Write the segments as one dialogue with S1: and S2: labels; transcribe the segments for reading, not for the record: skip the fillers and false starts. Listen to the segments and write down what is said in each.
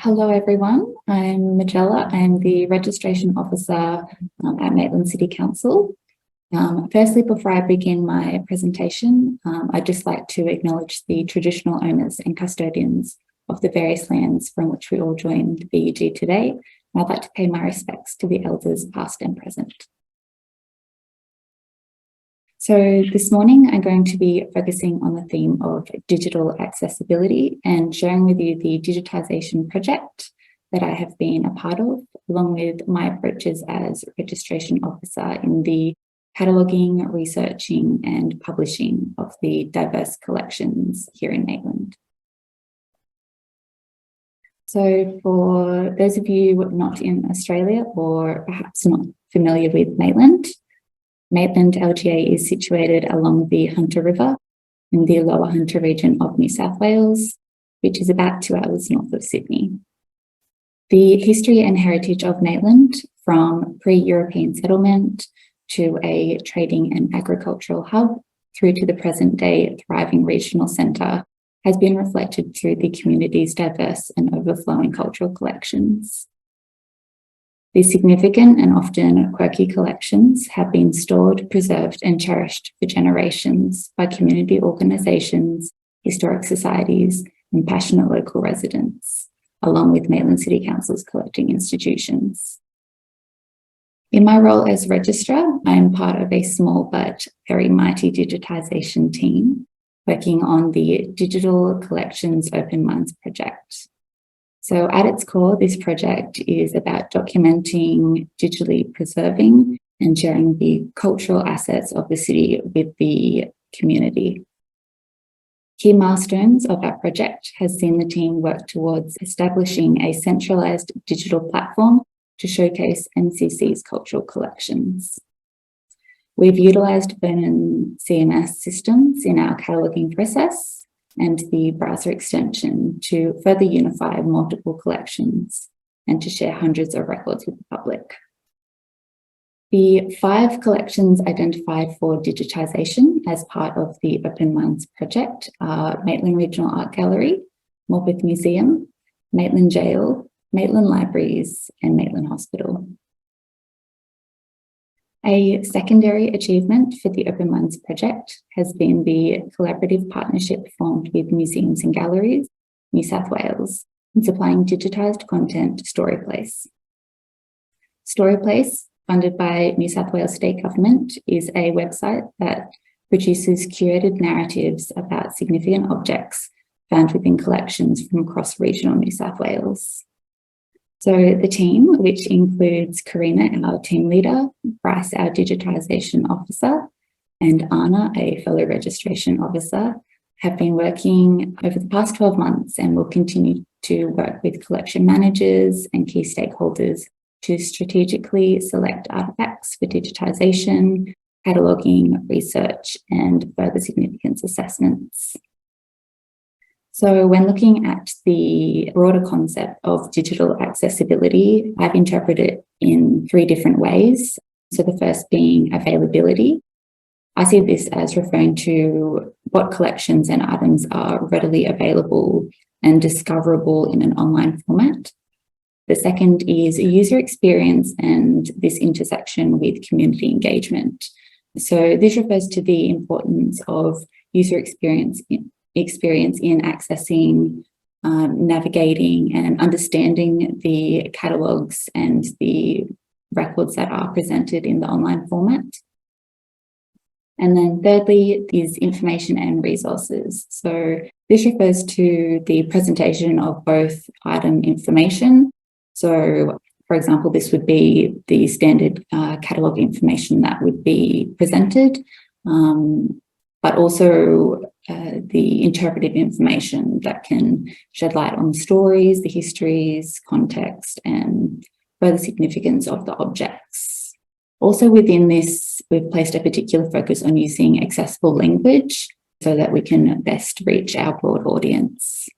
S1: Hello everyone, I'm Magella. I'm the Registration Officer at Maitland City Council. Firstly, before I begin my presentation, I'd just like to acknowledge the traditional owners and custodians of the various lands from which we all join the VUG today. I'd like to pay my respects to the elders past and present. So this morning, I'm going to be focusing on the theme of digital accessibility and sharing with you the digitisation project that I have been a part of, along with my approaches as registration officer in the cataloguing, researching and publishing of the diverse collections here in Maitland. So for those of you not in Australia or perhaps not familiar with Maitland LGA is situated along the Hunter River in the Lower Hunter region of New South Wales, which is about 2 hours north of Sydney. The history and heritage of Maitland, from pre-European settlement to a trading and agricultural hub through to the present day thriving regional centre, has been reflected through the community's diverse and overflowing cultural collections. These significant and often quirky collections have been stored, preserved and cherished for generations by community organisations, historic societies and passionate local residents, along with Maitland City Council's collecting institutions. In my role as registrar, I am part of a small but very mighty digitisation team working on the Digital Collections Open Minds project. So at its core, this project is about documenting, digitally preserving and sharing the cultural assets of the city with the community. Key milestones of our project has seen the team work towards establishing a centralised digital platform to showcase MCC's cultural collections. We've utilised Vernon CMS systems in our cataloguing process and the browser extension to further unify multiple collections and to share hundreds of records with the public. The 5 collections identified for digitisation as part of the Open Minds project are Maitland Regional Art Gallery, Morpeth Museum, Maitland Jail, Maitland Libraries and Maitland Hospital. A secondary achievement for the Open Minds project has been the collaborative partnership formed with Museums and Galleries, New South Wales, in supplying digitised content to Storyplace. Storyplace, funded by New South Wales State Government, is a website that produces curated narratives about significant objects found within collections from across regional New South Wales. So the team, which includes Karina, our team leader, Bryce, our digitisation officer, and Anna, a fellow registration officer, have been working over the past 12 months and will continue to work with collection managers and key stakeholders to strategically select artefacts for digitisation, cataloguing, research, and further significance assessments. So when looking at the broader concept of digital accessibility, I've interpreted it in 3 different ways. So the first being availability. I see this as referring to what collections and items are readily available and discoverable in an online format. The second is user experience and this intersection with community engagement. So this refers to the importance of user experience in accessing, navigating and understanding the catalogues and the records that are presented in the online format. And then thirdly is information and resources. So this refers to the presentation of both item information. So for example, this would be the standard catalogue information that would be presented, but also the interpretive information that can shed light on the stories, the histories, context, and further significance of the objects. Also within this, we've placed a particular focus on using accessible language so that we can best reach our broad audience.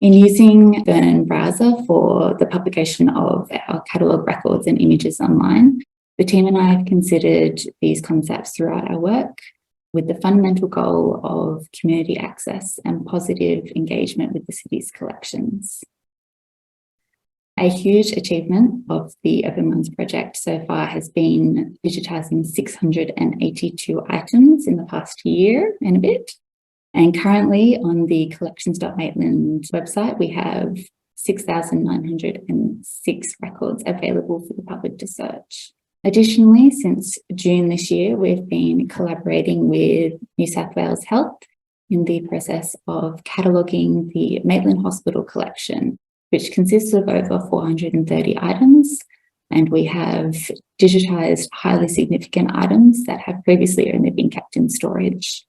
S1: In using Vernon browser for the publication of our catalogue records and images online, the team and I have considered these concepts throughout our work, with the fundamental goal of community access and positive engagement with the city's collections. A huge achievement of the Open Minds project so far has been digitising 682 items in the past year and a bit. And currently on the collections.maitland website, we have 6,906 records available for the public to search. Additionally, since June this year, we've been collaborating with New South Wales Health in the process of cataloguing the Maitland Hospital collection, which consists of over 430 items, and we have digitised highly significant items that have previously only been kept in storage.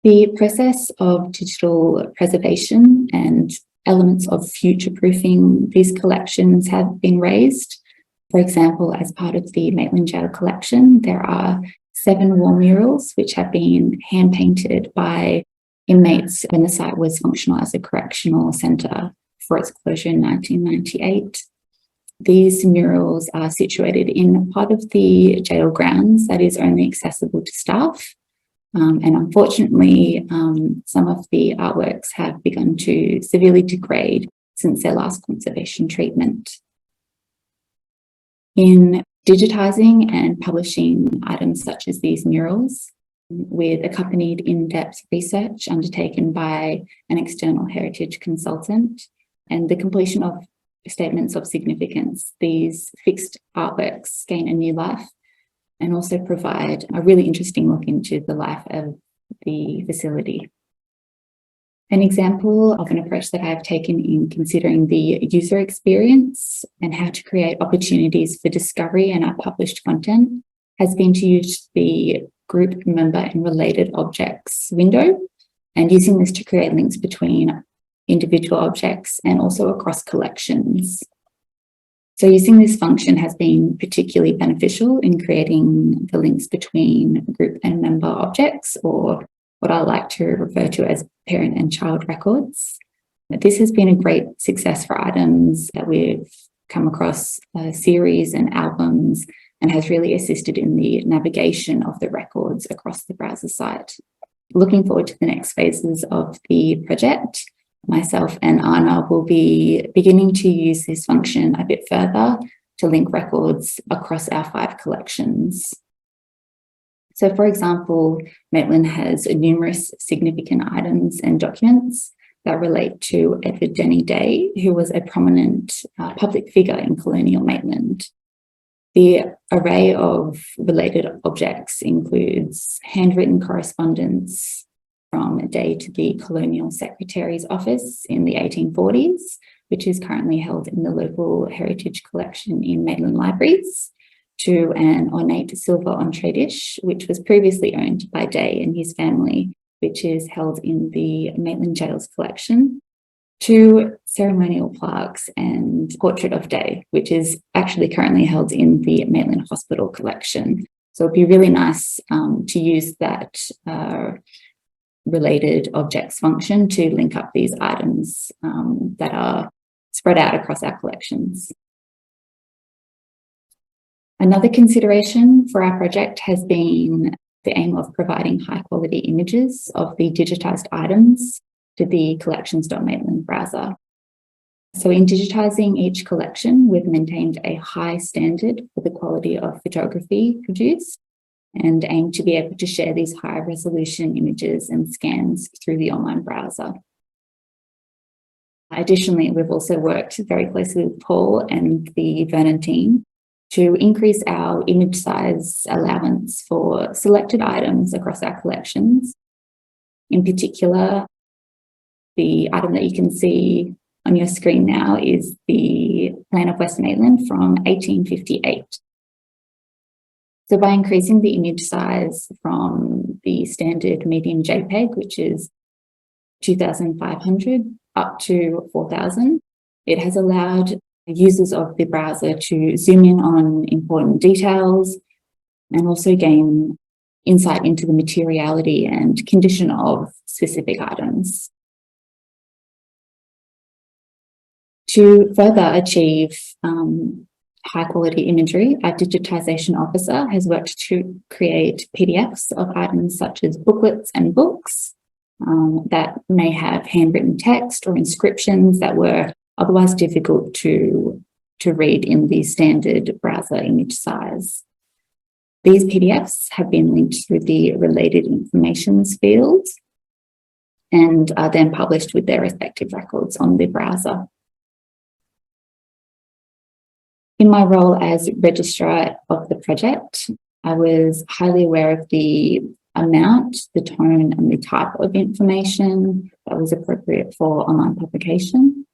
S1: The process of digital preservation and elements of future-proofing these collections have been raised. For example, as part of the Maitland Jail collection, there are 7 wall murals which have been hand-painted by inmates when the site was functional as a correctional centre for its closure in 1998. These murals are situated in part of the jail grounds that is only accessible to staff. And unfortunately, some of the artworks have begun to severely degrade since their last conservation treatment. In digitising and publishing items such as these murals, with accompanied in-depth research undertaken by an external heritage consultant and the completion of statements of significance, these fixed artworks gain a new life and also provide a really interesting look into the life of the facility. An example of an approach that I've taken in considering the user experience and how to create opportunities for discovery in our published content has been to use the group member and related objects window, and using this to create links between individual objects and also across collections. So using this function has been particularly beneficial in creating the links between group and member objects, or what I like to refer to as parent and child records. This has been a great success for items that we've come across series and albums, and has really assisted in the navigation of the records across the browser site. Looking forward to the next phases of the project, myself and Anna will be beginning to use this function a bit further to link records across our 5 collections. So, for example, Maitland has numerous significant items and documents that relate to Edward Denny Day, who was a prominent public figure in colonial Maitland. The array of related objects includes handwritten correspondence from Day to the Colonial Secretary's office in the 1840s, which is currently held in the local heritage collection in Maitland Libraries, to an ornate silver entree dish, which was previously owned by Day and his family, which is held in the Maitland Jail's collection, to ceremonial plaques and portrait of Day, which is actually currently held in the Maitland Hospital collection. So it'd be really nice to use that related objects function to link up these items that are spread out across our collections. Another consideration for our project has been the aim of providing high quality images of the digitised items to the collections.maitland browser. So in digitising each collection, we've maintained a high standard for the quality of photography produced and aim to be able to share these high resolution images and scans through the online browser. Additionally, we've also worked very closely with Paul and the Vernon team to increase our image size allowance for selected items across our collections. In particular, the item that you can see on your screen now is the Plan of West Maitland from 1858. So by increasing the image size from the standard medium JPEG, which is 2,500 up to 4,000, it has allowed users of the browser to zoom in on important details and also gain insight into the materiality and condition of specific items. To further achieve high quality imagery, our digitisation officer has worked to create PDFs of items such as booklets and books that may have handwritten text or inscriptions that were otherwise difficult to read in the standard browser image size. These PDFs have been linked through the related informations field and are then published with their respective records on the browser. In my role as registrar of the project, I was highly aware of the amount, the tone, and the type of information that was appropriate for online publication.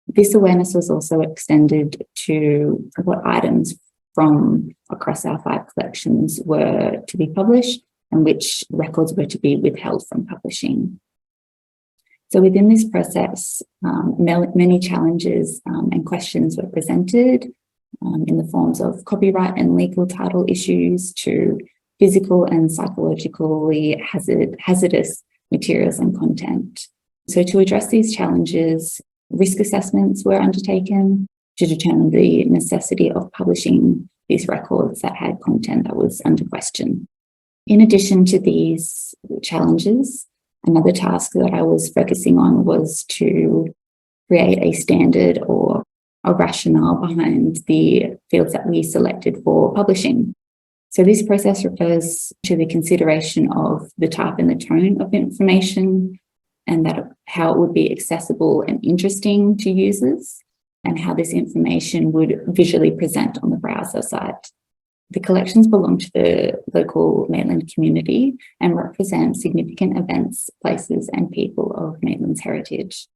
S1: This awareness was also extended to what items from across our 5 collections were to be published and which records were to be withheld from publishing. So within this process, many challenges and questions were presented in the forms of copyright and legal title issues to physical and psychologically hazardous materials and content. So to address these challenges, risk assessments were undertaken to determine the necessity of publishing these records that had content that was under question. In addition to these challenges, another task that I was focusing on was to create a standard or a rationale behind the fields that we selected for publishing. So this process refers to the consideration of the type and the tone of information, and that how it would be accessible and interesting to users, and how this information would visually present on the browser site. The collections belong to the local Maitland community and represent significant events, places, and people of Maitland's heritage.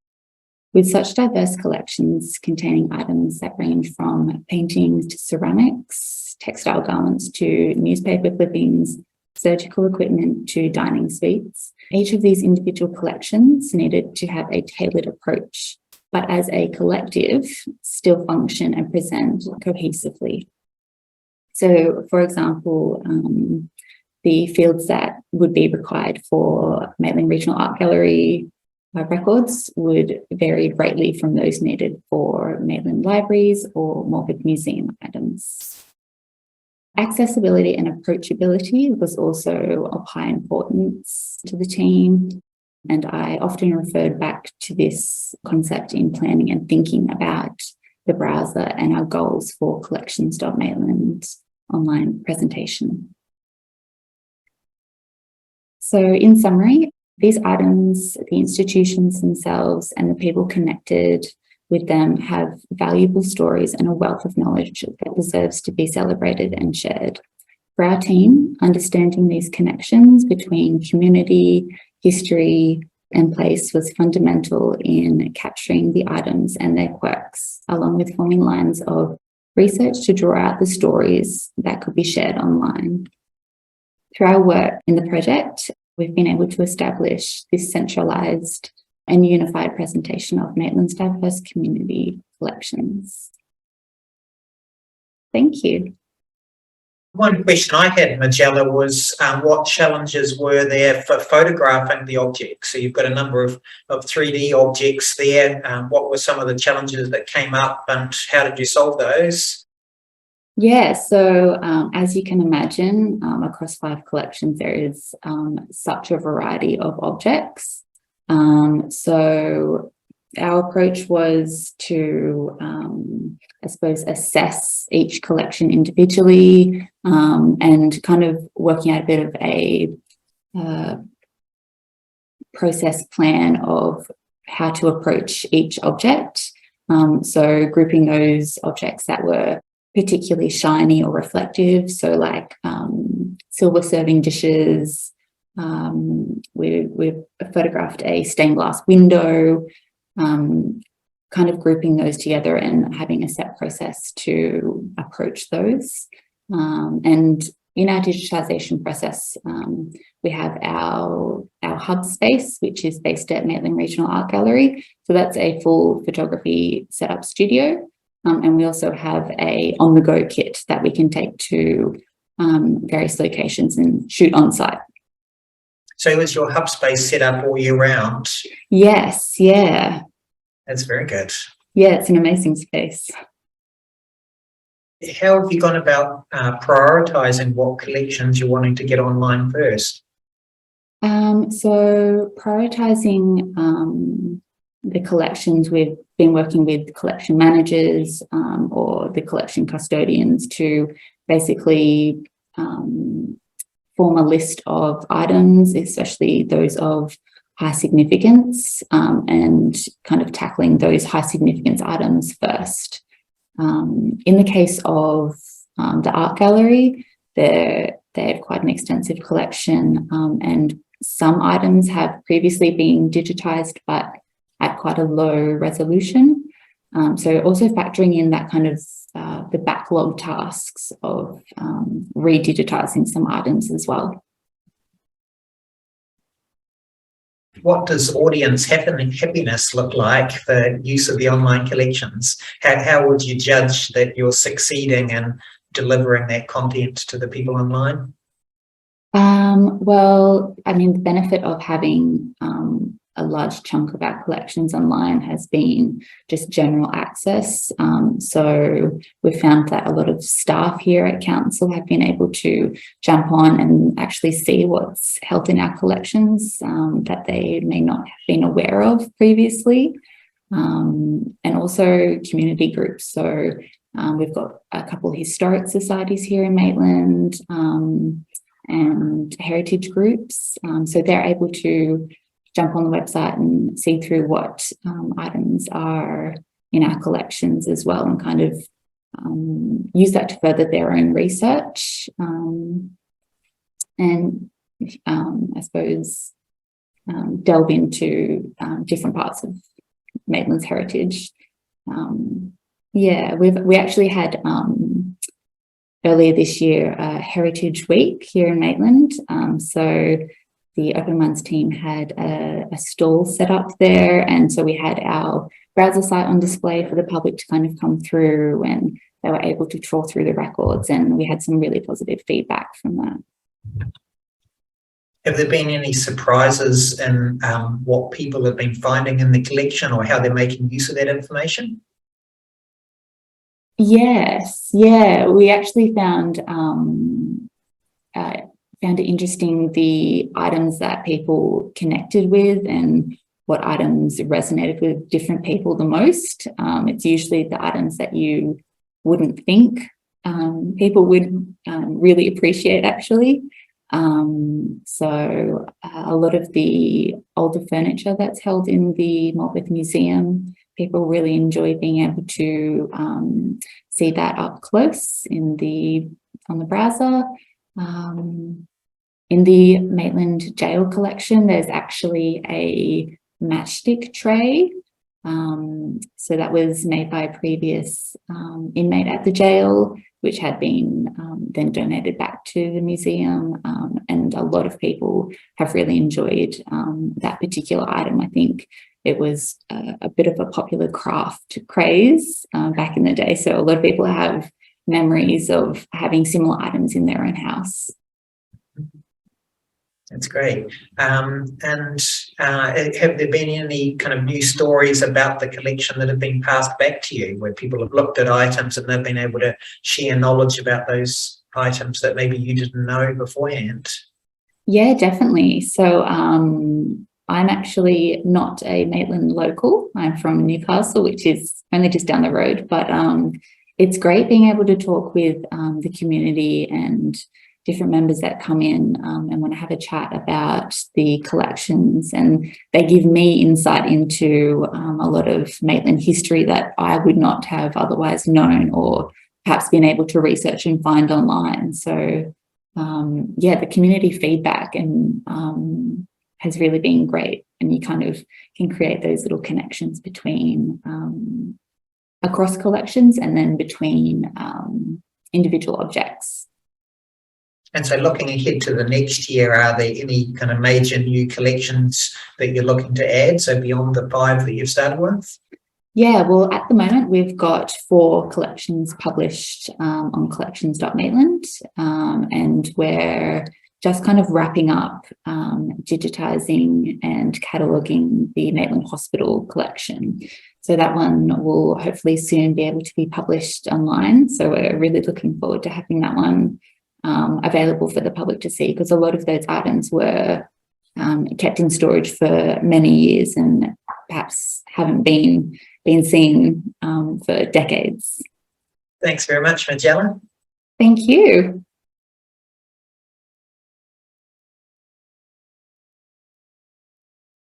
S1: With such diverse collections containing items that range from paintings to ceramics, textile garments to newspaper clippings, surgical equipment to dining suites, each of these individual collections needed to have a tailored approach, but as a collective, still function and present cohesively. So, for example, the fields that would be required for Maitland Regional Art Gallery records would vary greatly from those needed for Maitland libraries or Morford Museum items. Accessibility and approachability was also of high importance to the team, and I often referred back to this concept in planning and thinking about the browser and our goals for Collections.Maitland online presentation. So in summary, these items, the institutions themselves and the people connected with them have valuable stories and a wealth of knowledge that deserves to be celebrated and shared. For our team, understanding these connections between community, history, and place was fundamental in capturing the items and their quirks, along with forming lines of research to draw out the stories that could be shared online. Through our work in the project, we've been able to establish this centralised and unified presentation of Maitland's diverse community collections. Thank you.
S2: One question I had, Magella, was what challenges were there for photographing the objects? So you've got a number of 3D objects there. What were some of the challenges that came up and how did you solve those?
S1: Yeah, so as you can imagine, across 5 collections, there is such a variety of objects. So our approach was to, I suppose, assess each collection individually and kind of working out a bit of a process plan of how to approach each object. So grouping those objects that were particularly shiny or reflective, so like silver serving dishes. We've photographed a stained glass window, kind of grouping those together and having a set process to approach those. And in our digitisation process, we have our hub space, which is based at Maitland Regional Art Gallery. So that's a full photography setup studio. And we also have a on-the-go kit that we can take to various locations and shoot on site.
S2: So is your hub space set up all year round?
S1: Yes, yeah.
S2: That's very good.
S1: Yeah, it's an amazing space.
S2: How have you gone about prioritising what collections you're wanting to get online first?
S1: So prioritising the collections, we've been working with collection managers or the collection custodians to basically form a list of items, especially those of high significance, and kind of tackling those high significance items first. In the case of the art gallery, they have quite an extensive collection, and some items have previously been digitised, but at quite a low resolution. So also factoring in that kind of the backlog tasks of re-digitising some items as well.
S2: What does audience happiness look like for use of the online collections? How would you judge that you're succeeding in delivering that content to the people online?
S1: Well, I mean, the benefit of having a large chunk of our collections online has been just general access. So we've found that a lot of staff here at Council have been able to jump on and actually see what's held in our collections that they may not have been aware of previously. And also community groups. So we've got a couple of historic societies here in Maitland and heritage groups. So they're able to jump on the website and see through what items are in our collections as well, and kind of use that to further their own research. And I suppose delve into different parts of Maitland's heritage. Yeah, we actually had earlier this year a Heritage Week here in Maitland. So the Open Minds team had a stall set up there, and so we had our browser site on display for the public to kind of come through, and they were able to trawl through the records, and we had some really positive feedback from that.
S2: Have there been any surprises in what people have been finding in the collection or how they're making use of that information?
S1: Yes, yeah, we actually found it interesting the items that people connected with and what items resonated with different people the most. It's usually the items that you wouldn't think people would really appreciate, actually. So a lot of the older furniture that's held in the Maltworth Museum, people really enjoy being able to see that up close on the browser. In the Maitland Jail collection, there's actually a matchstick tray. So that was made by a previous inmate at the jail, which had been then donated back to the museum. And a lot of people have really enjoyed that particular item. I think it was a bit of a popular craft craze back in the day. So a lot of people have memories of having similar items in their own house.
S2: That's great. And have there been any kind of new stories about the collection that have been passed back to you, where people have looked at items and they've been able to share knowledge about those items that maybe you didn't know beforehand? Yeah,
S1: definitely. So I'm actually not a Maitland local. I'm from Newcastle, which is only just down the road, but it's great being able to talk with the community and different members that come in and want to have a chat about the collections, and they give me insight into a lot of Maitland history that I would not have otherwise known or perhaps been able to research and find online. So yeah, the community feedback and has really been great, and you kind of can create those little connections between across collections and then between individual objects.
S2: And so looking ahead to the next year, are there any kind of major new collections that you're looking to add, so beyond the 5 that you've started with?
S1: Yeah, well, at the moment, we've got 4 collections published on collections.maitland, and we're just kind of wrapping up digitising and cataloguing the Maitland Hospital collection. So that one will hopefully soon be able to be published online. So we're really looking forward to having that one available for the public to see, because a lot of those items were kept in storage for many years and perhaps haven't been been seen for decades.
S2: Thanks very much, Magella.
S1: Thank you.